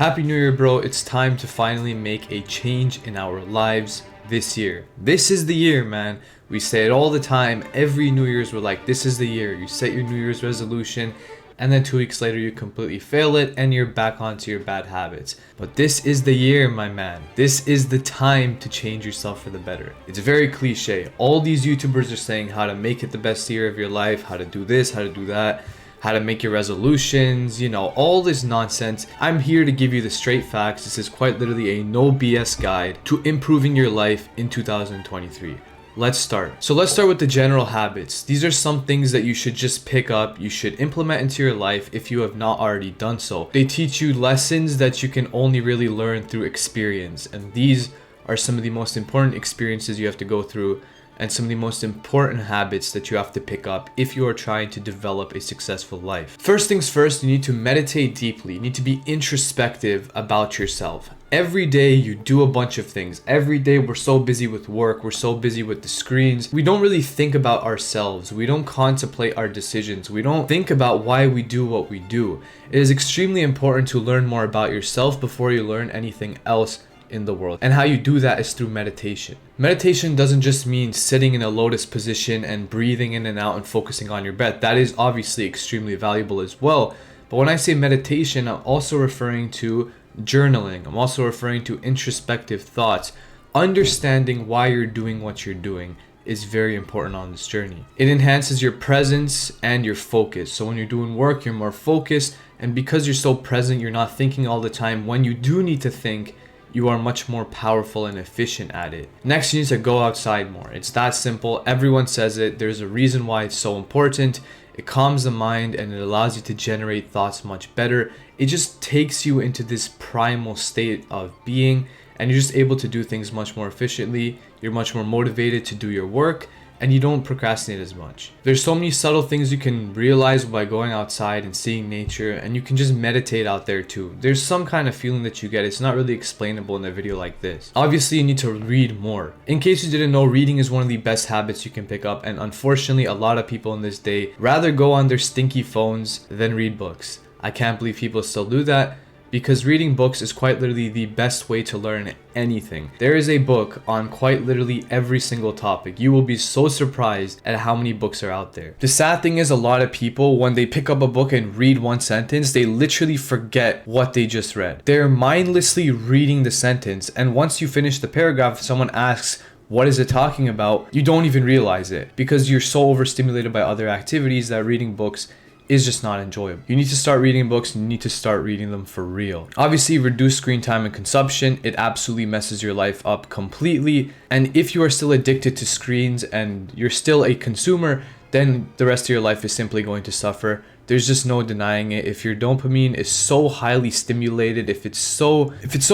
Happy New Year, bro. It's time to finally make a change in our lives this year. This is the year, man. We say it all the time. Every New Year's, we're like, this is the year. You set your New Year's resolution, and then 2 weeks later, you completely fail it, and you're back onto your bad habits. But this is the year, my man. This is the time to change yourself for the better. It's very cliche. All these YouTubers are saying how to make it the best year of your life, how to do this, how to do that, how to make your resolutions, all this nonsense. I'm here to give you the straight facts. This is quite literally a no BS guide to improving your life in 2023. Let's start. So let's start with the general habits. These are some things that you should just pick up, you should implement into your life if you have not already done so. They teach you lessons that you can only really learn through experience, and these are some of the most important experiences you have to go through and some of the most important habits that you have to pick up if you are trying to develop a successful life. First things first, you need to meditate deeply. You need to be introspective about yourself. Every day you do a bunch of things. Every day we're so busy with work, we're so busy with the screens. We don't really think about ourselves. We don't contemplate our decisions. We don't think about why we do what we do. It is extremely important to learn more about yourself before you learn anything else in the world. And how you do that is through meditation. Meditation doesn't just mean sitting in a lotus position and breathing in and out and focusing on your breath. That is obviously extremely valuable as well. But when I say meditation, I'm also referring to journaling. I'm also referring to introspective thoughts. Understanding why you're doing what you're doing is very important on this journey. It enhances your presence and your focus. So when you're doing work, you're more focused. And because you're so present, you're not thinking all the time. When you do need to think, you are much more powerful and efficient at it. Next, you need to go outside more. It's that simple. Everyone says it. There's a reason why it's so important. It calms the mind and it allows you to generate thoughts much better. It just takes you into this primal state of being, and you're just able to do things much more efficiently. You're much more motivated to do your work, and you don't procrastinate as much. There's so many subtle things you can realize by going outside and seeing nature, and you can just meditate out there too. There's some kind of feeling that you get. It's not really explainable in a video like this. Obviously, you need to read more. In case you didn't know, reading is one of the best habits you can pick up, and unfortunately, a lot of people in this day rather go on their stinky phones than read books. I can't believe people still do that, because reading books is quite literally the best way to learn anything. There is a book on quite literally every single topic. You will be so surprised at how many books are out there. The sad thing is, a lot of people, when they pick up a book and read one sentence, they literally forget what they just read. They're mindlessly reading the sentence, and once you finish the paragraph, if someone asks, what is it talking about? You don't even realize it because you're so overstimulated by other activities that reading books is just not enjoyable. You need to start reading books, and you need to start reading them for real. Obviously, reduce screen time and consumption. It absolutely messes your life up completely. And if you are still addicted to screens and you're still a consumer, then the rest of your life is simply going to suffer. There's just no denying it. If your dopamine is so highly stimulated, if it's so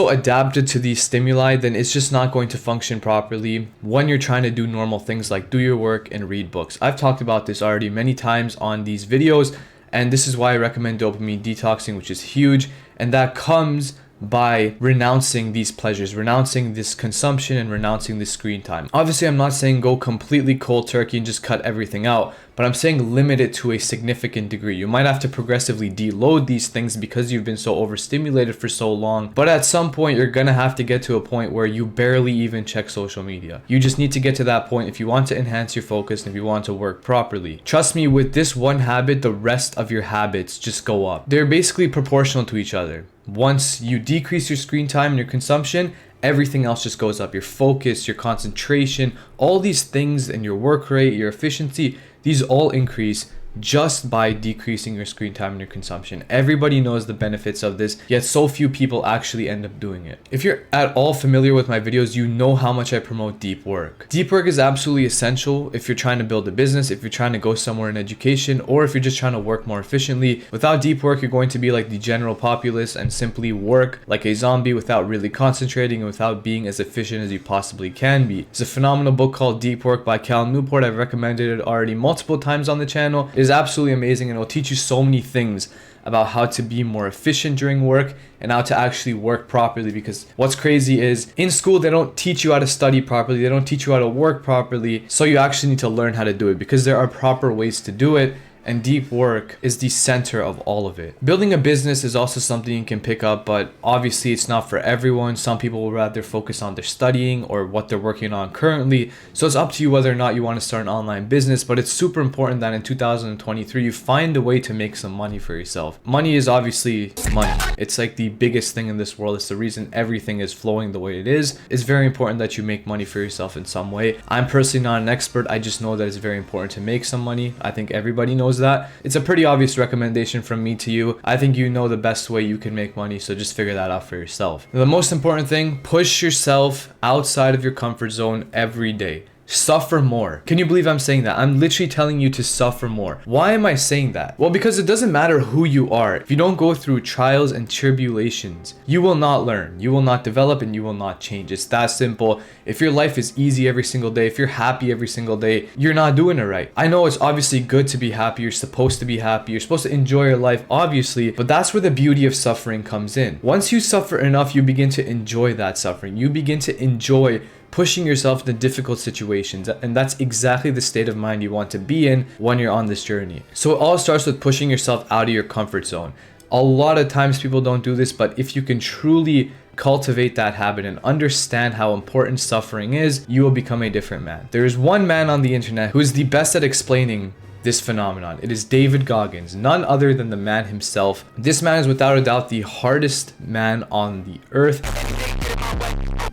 adapted to these stimuli, then it's just not going to function properly when you're trying to do normal things like do your work and read books. I've talked about this already many times on these videos, and this is why I recommend dopamine detoxing, which is huge, and that comes by renouncing these pleasures, renouncing this consumption, and renouncing this screen time. Obviously, I'm not saying go completely cold turkey and just cut everything out, but I'm saying limit it to a significant degree. You might have to progressively deload these things because you've been so overstimulated for so long, but at some point, you're gonna have to get to a point where you barely even check social media. You just need to get to that point if you want to enhance your focus and if you want to work properly. Trust me, with this one habit, the rest of your habits just go up. They're basically proportional to each other. Once you decrease your screen time and your consumption, everything else just goes up. Your focus, your concentration, all these things, and your work rate, your efficiency, these all increase just by decreasing your screen time and your consumption. Everybody knows the benefits of this, yet so few people actually end up doing it. If you're at all familiar with my videos, you know how much I promote deep work. Deep work is absolutely essential if you're trying to build a business, if you're trying to go somewhere in education, or if you're just trying to work more efficiently. Without deep work, you're going to be like the general populace and simply work like a zombie without really concentrating and without being as efficient as you possibly can be. It's a phenomenal book called Deep Work by Cal Newport. I've recommended it already multiple times on the channel. It is absolutely amazing, and it'll teach you so many things about how to be more efficient during work and how to actually work properly. Because what's crazy is in school, they don't teach you how to study properly. They don't teach you how to work properly. So you actually need to learn how to do it because there are proper ways to do it. and deep work is the center of all of it. Building a business is also something you can pick up, but obviously it's not for everyone. Some people will rather focus on their studying or what they're working on currently. So it's up to you whether or not you want to start an online business, but it's super important that in 2023 you find a way to make some money for yourself. Money is obviously money. It's like the biggest thing in this world. It's the reason everything is flowing the way it is. It's very important that you make money for yourself in some way. I'm personally not an expert. I just know that it's very important to make some money. I think everybody knows that. It's a pretty obvious recommendation from me to you. I think you know the best way you can make money, so just figure that out for yourself. The most important thing, push yourself outside of your comfort zone every day. Suffer more. Can you believe I'm saying that? I'm literally telling you to suffer more. Why am I saying that? Well, because it doesn't matter who you are. If you don't go through trials and tribulations, you will not learn, you will not develop, and you will not change. It's that simple. If your life is easy every single day, if you're happy every single day, you're not doing it right. I know it's obviously good to be happy. You're supposed to be happy. You're supposed to enjoy your life, obviously, but that's where the beauty of suffering comes in. Once you suffer enough, you begin to enjoy that suffering. You begin to enjoy pushing yourself into difficult situations, and that's exactly the state of mind you want to be in when you're on this journey. So it all starts with pushing yourself out of your comfort zone. A lot of times people don't do this, but if you can truly cultivate that habit and understand how important suffering is, you will become a different man. There is one man on the internet who is the best at explaining this phenomenon. It is David Goggins, none other than the man himself. This man is without a doubt the hardest man on the earth.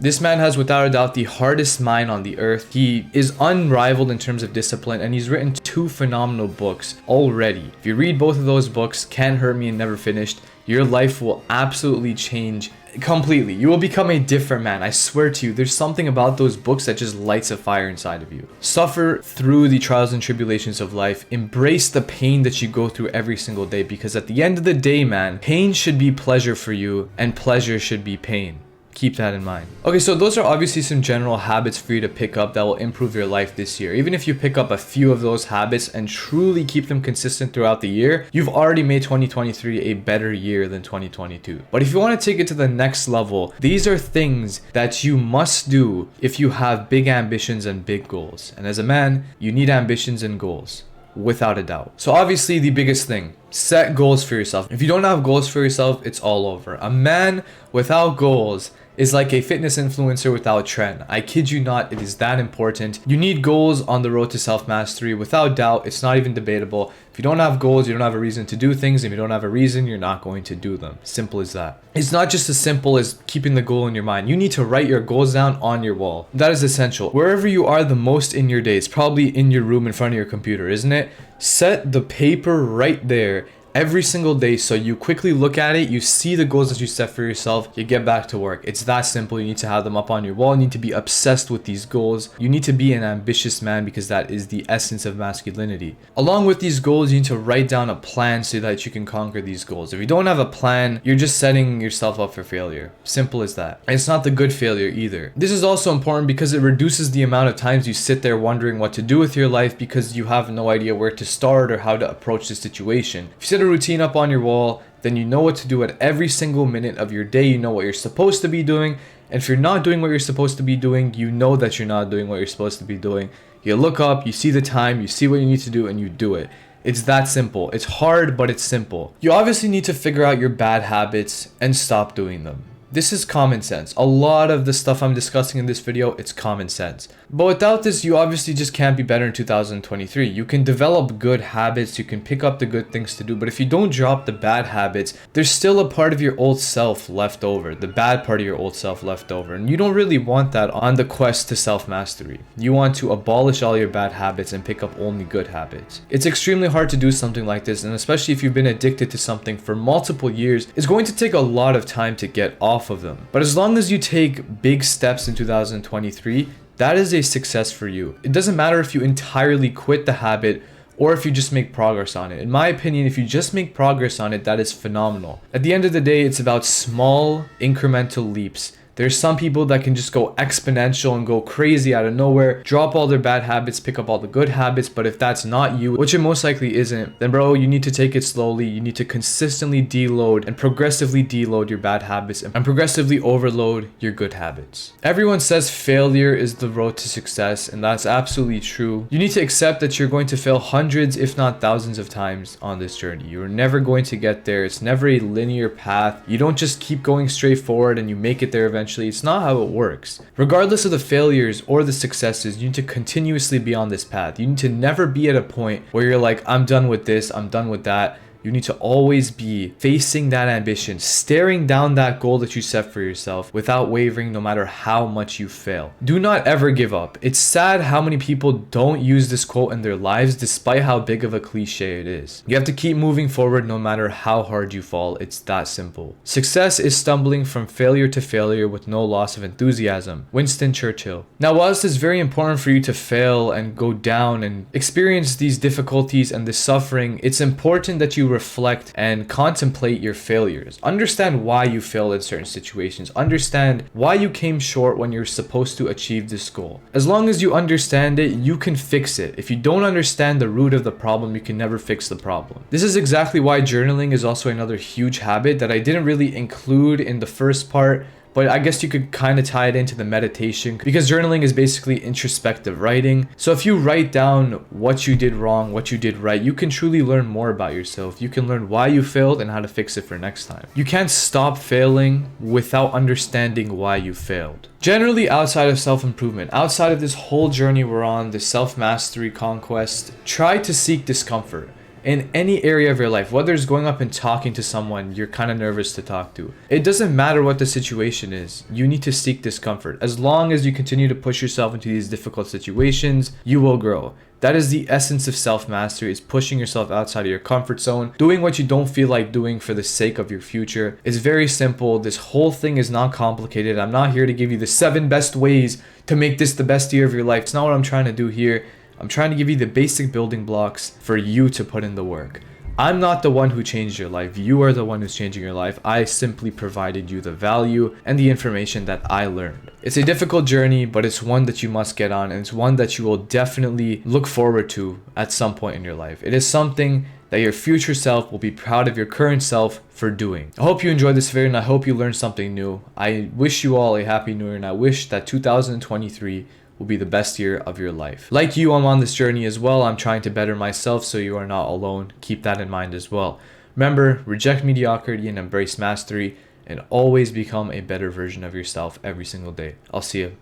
This man has without a doubt the hardest mind on the earth. He is unrivaled in terms of discipline, and he's written 2 phenomenal books already. If you read both of those books, Can't Hurt Me and Never Finished, your life will absolutely change completely. You will become a different man. I swear to you, there's something about those books that just lights a fire inside of you. Suffer through the trials and tribulations of life. Embrace the pain that you go through every single day, because at the end of the day, man, pain should be pleasure for you and pleasure should be pain. Keep that in mind. Okay, so those are obviously some general habits for you to pick up that will improve your life this year. Even if you pick up a few of those habits and truly keep them consistent throughout the year, you've already made 2023 a better year than 2022. But if you want to take it to the next level, these are things that you must do if you have big ambitions and big goals. And as a man, you need ambitions and goals, without a doubt. So obviously the biggest thing, set goals for yourself. If you don't have goals for yourself, it's all over. A man without goals is like a fitness influencer without trend. I kid you not, it is that important. You need goals on the road to self-mastery. Without doubt, it's not even debatable. If you don't have goals, you don't have a reason to do things. If you don't have a reason, you're not going to do them. Simple as that. It's not just as simple as keeping the goal in your mind. You need to write your goals down on your wall. That is essential. Wherever you are the most in your day, it's probably in your room in front of your computer, isn't it? Set the paper right there every single day, so you quickly look at it, you see the goals that you set for yourself, you get back to work. It's that simple. You need to have them up on your wall. You need to be obsessed with these goals. You need to be an ambitious man, because that is the essence of masculinity. Along with these goals, you need to write down a plan so that you can conquer these goals. If you don't have a plan, you're just setting yourself up for failure. Simple as that. And it's not the good failure either. This is also important because it reduces the amount of times you sit there wondering what to do with your life because you have no idea where to start or how to approach the situation. If you set a routine up on your wall, then you know what to do at every single minute of your day. You know what you're supposed to be doing, and if you're not doing what you're supposed to be doing, you know that you're not doing what you're supposed to be doing. You look up, you see the time, you see what you need to do, and you do it. It's that simple. It's hard, but it's simple. You obviously need to figure out your bad habits and stop doing them. This is common sense. A lot of the stuff I'm discussing in this video, it's common sense. But without this, you obviously just can't be better in 2023. You can develop good habits, you can pick up the good things to do, but if you don't drop the bad habits, there's still a part of your old self left over, the bad part of your old self left over, and you don't really want that on the quest to self-mastery. You want to abolish all your bad habits and pick up only good habits. It's extremely hard to do something like this, and especially if you've been addicted to something for multiple years, it's going to take a lot of time to get off of them. But as long as you take big steps in 2023, that is a success for you. It doesn't matter if you entirely quit the habit or if you just make progress on it. In my opinion, if you just make progress on it, that is phenomenal. At the end of the day, it's about small incremental leaps There's some people that can just go exponential and go crazy out of nowhere, drop all their bad habits, pick up all the good habits. But if that's not you, which it most likely isn't, then bro, you need to take it slowly. You need to consistently deload and progressively deload your bad habits and progressively overload your good habits. Everyone says failure is the road to success, and that's absolutely true. You need to accept that you're going to fail hundreds, if not thousands of times on this journey. You're never going to get there. It's never a linear path. You don't just keep going straight forward and you make it there eventually. It's not how it works. Regardless of the failures or the successes, you need to continuously be on this path. You need to never be at a point where you're like, I'm done with this, I'm done with that. You need to always be facing that ambition, staring down that goal that you set for yourself without wavering no matter how much you fail. Do not ever give up. It's sad how many people don't use this quote in their lives despite how big of a cliche it is. You have to keep moving forward no matter how hard you fall. It's that simple. Success is stumbling from failure to failure with no loss of enthusiasm. Winston Churchill. Now, whilst it's very important for you to fail and go down and experience these difficulties and this suffering, it's important that you reflect and contemplate your failures. Understand why you failed in certain situations. Understand why you came short when you're supposed to achieve this goal. As long as you understand it, you can fix it. If you don't understand the root of the problem, you can never fix the problem. This is exactly why journaling is also another huge habit that I didn't really include in the first part, but I guess you could kind of tie it into the meditation because journaling is basically introspective writing. So if you write down what you did wrong, what you did right, you can truly learn more about yourself. You can learn why you failed and how to fix it for next time. You can't stop failing without understanding why you failed. Generally, outside of self-improvement, outside of this whole journey we're on, this self-mastery conquest, try to seek discomfort. In any area of your life, whether it's going up and talking to someone you're kind of nervous to talk to. It doesn't matter what the situation is. You need to seek discomfort. As long as you continue to push yourself into these difficult situations, you will grow. That is the essence of self-mastery, is pushing yourself outside of your comfort zone, doing what you don't feel like doing for the sake of your future. It's very simple. This whole thing is not complicated. I'm not here to give you the 7 best ways to make this the best year of your life. It's not what I'm trying to do here. I'm trying to give you the basic building blocks for you to put in the work. I'm not the one who changed your life. You are the one who's changing your life. I simply provided you the value and the information that I learned. It's a difficult journey, but it's one that you must get on, and it's one that you will definitely look forward to at some point in your life. It is something that your future self will be proud of your current self for doing. I hope you enjoyed this video and I hope you learned something new. I wish you all a happy new year, and I wish that 2023 will be the best year of your life. Like you, I'm on this journey as well. I'm trying to better myself, so you are not alone. Keep that in mind as well. Remember, reject mediocrity and embrace mastery, and always become a better version of yourself every single day. I'll see you.